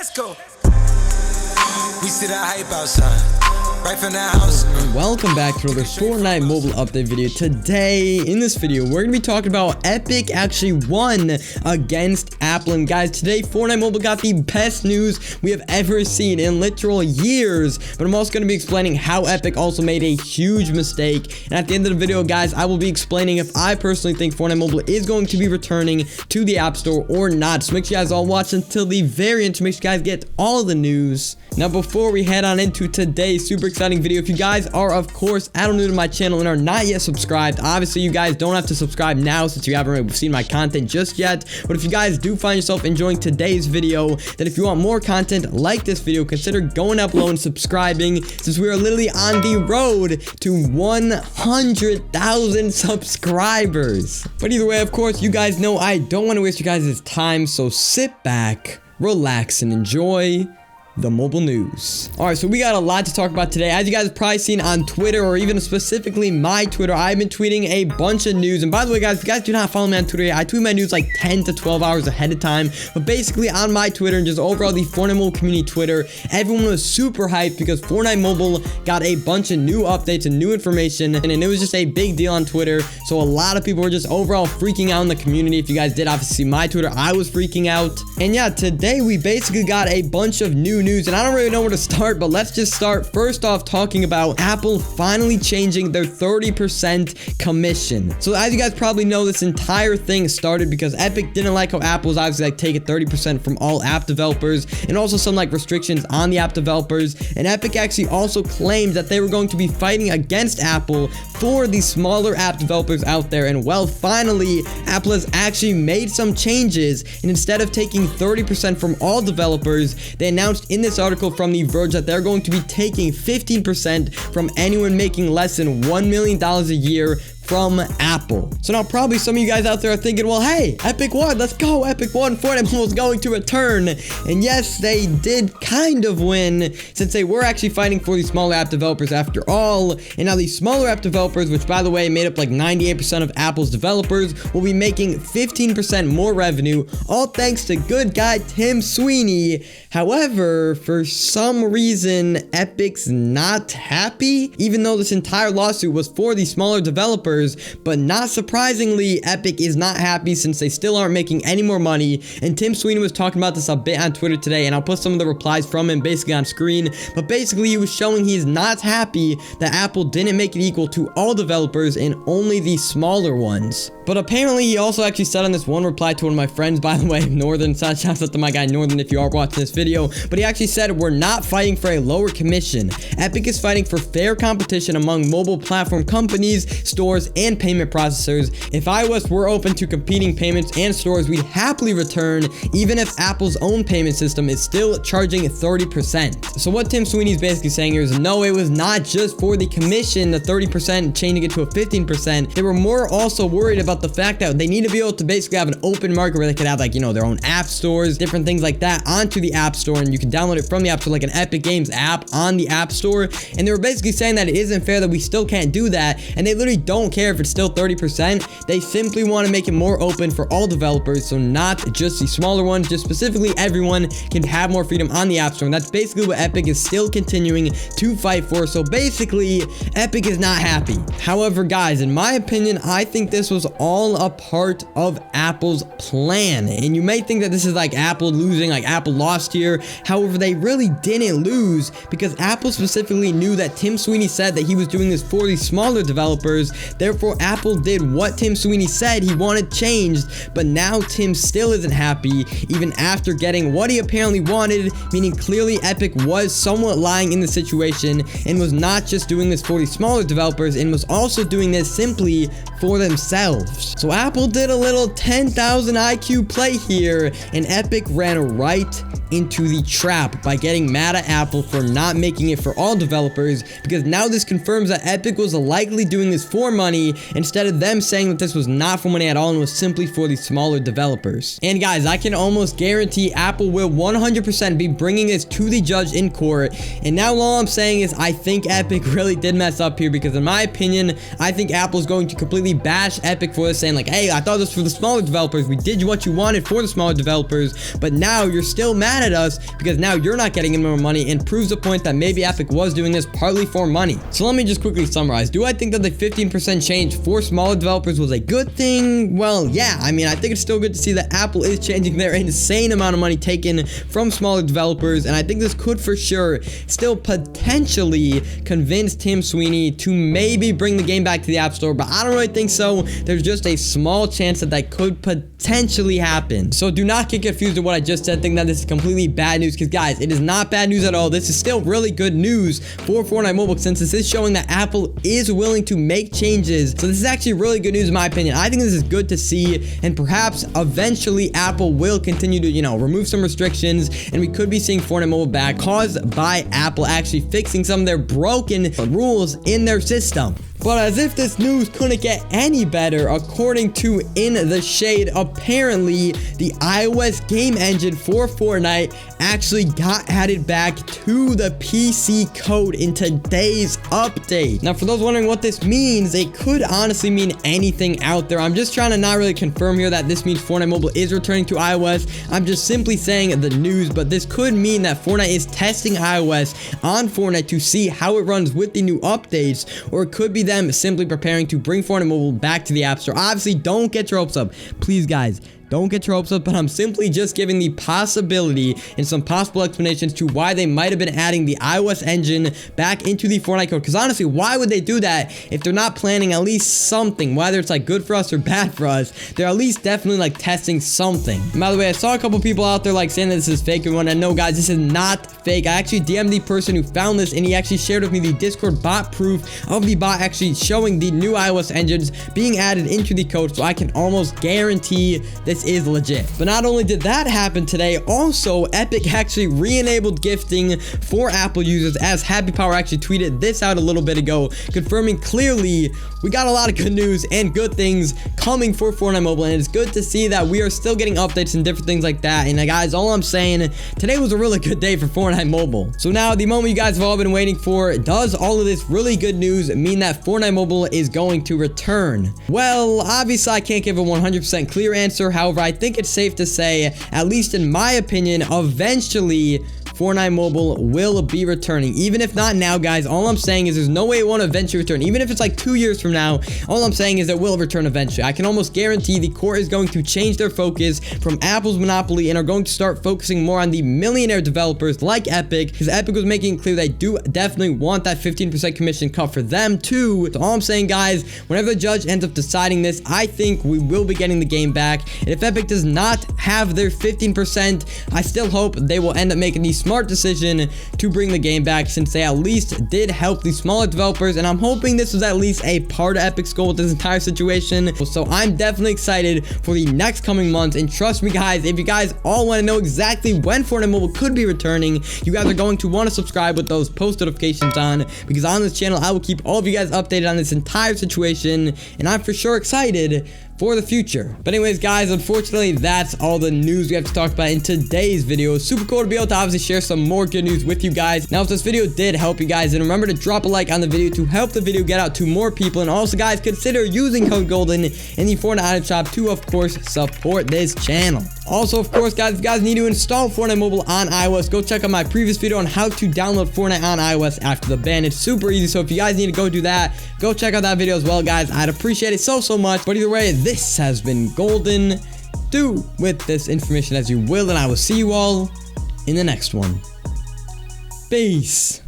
Let's go. We see that hype outside, right from that house. Welcome back to another Fortnite Mobile update video. Today, in this video, we're going to be talking about Epic actually won against Apple. And guys, today, Fortnite Mobile got the best news we have ever seen in literal years. But I'm also going to be explaining how Epic also made a huge mistake. And at the end of the video, guys, I will be explaining if I personally think Fortnite Mobile is going to be returning to the App Store or not. So make sure you guys all watch until the very end to make sure you guys get all the news. Now, before we head on into today's super exciting video, if you guys are, of course, new to my channel and are not yet subscribed, obviously you guys don't have to subscribe now since you haven't seen my content just yet. But if you guys do find yourself enjoying today's video, then if you want more content like this video, consider going up below and subscribing, since we are literally on the road to 100,000 subscribers. But either way, of course, you guys know I don't want to waste you guys' time, so sit back, relax, and enjoy the mobile news. Alright, so we got a lot to talk about today. As you guys have probably seen on Twitter, or even specifically my Twitter, I've been tweeting a bunch of news. And by the way, guys, if you guys do not follow me on Twitter yet, I tweet my news like 10 to 12 hours ahead of time. But basically on my Twitter and just overall the Fortnite Mobile community Twitter, everyone was super hyped because Fortnite Mobile got a bunch of new updates and new information, and it was just a big deal on Twitter. So a lot of people were just overall freaking out in the community. If you guys did obviously see my Twitter, I was freaking out. And yeah, today we basically got a bunch of new news, and I don't really know where to start, but let's just start first off talking about Apple finally changing their 30% commission. So as you guys probably know, this entire thing started because Epic didn't like how Apple was obviously like taking 30% from all app developers, and also some like restrictions on the app developers. And Epic actually also claimed that they were going to be fighting against Apple for the smaller app developers out there. And well, finally Apple has actually made some changes, and instead of taking 30% from all developers, they announced in this article from The Verge that they're going to be taking 15% from anyone making less than $1 million a year from Apple. So now probably some of you guys out there are thinking, well, hey, Epic won, let's go, Epic won, Fortnite Mobile is going to return. And yes, they did kind of win, since they were actually fighting for the smaller app developers after all. And now these smaller app developers, which by the way made up like 98% of Apple's developers, will be making 15% more revenue, all thanks to good guy Tim Sweeney. However, for some reason, Epic's not happy, even though this entire lawsuit was for the smaller developers. But not surprisingly, Epic is not happy since they still aren't making any more money. And Tim Sweeney was talking about this a bit on Twitter today, and I'll put some of the replies from him basically on screen. But basically, he was showing he's not happy that Apple didn't make it equal to all developers and only the smaller ones. But apparently, he also actually said on this one reply to one of my friends, by the way, Northern, shouts out to my guy Northern if you are watching this video, but he actually said, we're not fighting for a lower commission. Epic is fighting for fair competition among mobile platform companies, stores, and payment processors. If iOS were open to competing payments and stores, we'd happily return, even if Apple's own payment system is still charging 30%. So what Tim Sweeney is basically saying here is, no, it was not just for the commission, the 30% changing it to a 15%. They were more also worried about the fact that they need to be able to basically have an open market where they could have, like, you know, their own app stores, different things like that onto the App Store, and you can download it from the App Store, like an Epic Games app on the App Store. And they were basically saying that it isn't fair that we still can't do that, and they literally don't care if it's still 30%. They simply want to make it more open for all developers, so not just the smaller ones, just specifically everyone can have more freedom on the App Store. And that's basically what Epic is still continuing to fight for. So basically, Epic is not happy. However, guys, in my opinion, I think this was all a part of Apple's plan. And you may think that this is like Apple losing, like Apple lost here. However, they really didn't lose, because Apple specifically knew that Tim Sweeney said that he was doing this for the smaller developers. Therefore, Apple did what Tim Sweeney said he wanted changed, but now Tim still isn't happy, even after getting what he apparently wanted, meaning clearly Epic was somewhat lying in the situation and was not just doing this for the smaller developers, and was also doing this simply for themselves. So Apple did a little 10,000 IQ play here, and Epic ran right into the trap by getting mad at Apple for not making it for all developers, because now this confirms that Epic was likely doing this for money money, instead of them saying that this was not for money at all and was simply for the smaller developers. And guys, I can almost guarantee Apple will 100% be bringing this to the judge in court. And now all I'm saying is I think Epic really did mess up here, because in my opinion, I think Apple's going to completely bash Epic for this, saying like, hey, I thought this was for the smaller developers. We did what you wanted for the smaller developers, but now you're still mad at us because now you're not getting any more money, and proves the point that maybe Epic was doing this partly for money. So let me just quickly summarize. Do I think that the 15% change for smaller developers was a good thing? Well, yeah. I mean, I think it's still good to see that Apple is changing their insane amount of money taken from smaller developers, and I think this could for sure still potentially convince Tim Sweeney to maybe bring the game back to the App Store, but I don't really think so. There's just a small chance that that could potentially happen. So do not get confused with what I just said, think that this is completely bad news, because guys, it is not bad news at all. This is still really good news for Fortnite Mobile, since this is showing that Apple is willing to make changes. So this is actually really good news in my opinion. I think this is good to see, and perhaps eventually Apple will continue to, remove some restrictions, and we could be seeing Fortnite Mobile back caused by Apple actually fixing some of their broken rules in their system. But as if this news couldn't get any better, according to In the Shade, apparently the iOS game engine for Fortnite actually got added back to the PC code in today's update. Now, for those wondering what this means, it could honestly mean anything out there. I'm just trying to not really confirm here that this means Fortnite Mobile is returning to iOS. I'm just simply saying the news, but this could mean that Fortnite is testing iOS on Fortnite to see how it runs with the new updates, or it could be them simply preparing to bring Fortnite Mobile back to the App Store. Obviously, don't get your hopes up. Please, guys, don't get your hopes up, but I'm simply just giving the possibility and some possible explanations to why they might have been adding the iOS engine back into the Fortnite code. Because honestly, why would they do that if they're not planning at least something? Whether it's like good for us or bad for us, they're at least definitely like testing something. And by the way, I saw a couple people out there like saying that this is fake and whatnot. No, guys, this is not fake. I actually DM'd the person who found this, and he actually shared with me the Discord bot proof of the bot actually showing the new iOS engines being added into the code. So I can almost guarantee this is legit. But not only did that happen today, also Epic actually re-enabled gifting for Apple users, as Happy Power actually tweeted this out a little bit ago, confirming clearly we got a lot of good news and good things coming for Fortnite Mobile, and it's good to see that we are still getting updates and different things like that. And guys, all I'm saying, today was a really good day for Fortnite Mobile. So now the moment you guys have all been waiting for, does all of this really good news mean that Fortnite Mobile is going to return? Well, obviously I can't give a 100% clear answer. However, I think it's safe to say, at least in my opinion, eventually Fortnite Mobile will be returning. Even if not now, guys, all I'm saying is there's no way it won't eventually return. Even if it's like 2 years from now, all I'm saying is it will return eventually. I can almost guarantee the court is going to change their focus from Apple's monopoly and are going to start focusing more on the millionaire developers like Epic, because Epic was making it clear they do definitely want that 15% commission cut for them too. So all I'm saying, guys, whenever the judge ends up deciding this, I think we will be getting the game back. And if Epic does not have their 15%, I still hope they will end up making the smart decision to bring the game back, since they at least did help the smaller developers, and I'm hoping this was at least a part of Epic's goal with this entire situation. So I'm definitely excited for the next coming months, and trust me, guys, if you guys all want to know exactly when Fortnite Mobile could be returning, you guys are going to want to subscribe with those post notifications on, because on this channel I will keep all of you guys updated on this entire situation, and I'm for sure excited for the future. But anyways, guys, unfortunately that's all the news we have to talk about in today's video. Super cool to be able to obviously share some more good news with you guys. Now, if this video did help you guys, then remember to drop a like on the video to help the video get out to more people. And also, guys, consider using code GOLDEN in the Fortnite item shop to, of course, support this channel. Also, of course, guys, if you guys need to install Fortnite Mobile on iOS, go check out my previous video on how to download Fortnite on iOS after the ban. It's super easy, so if you guys need to go do that, go check out that video as well, guys. I'd appreciate it so much. But either way, this has been Golden. Do with this information as you will, and I will see you all in the next one. Peace.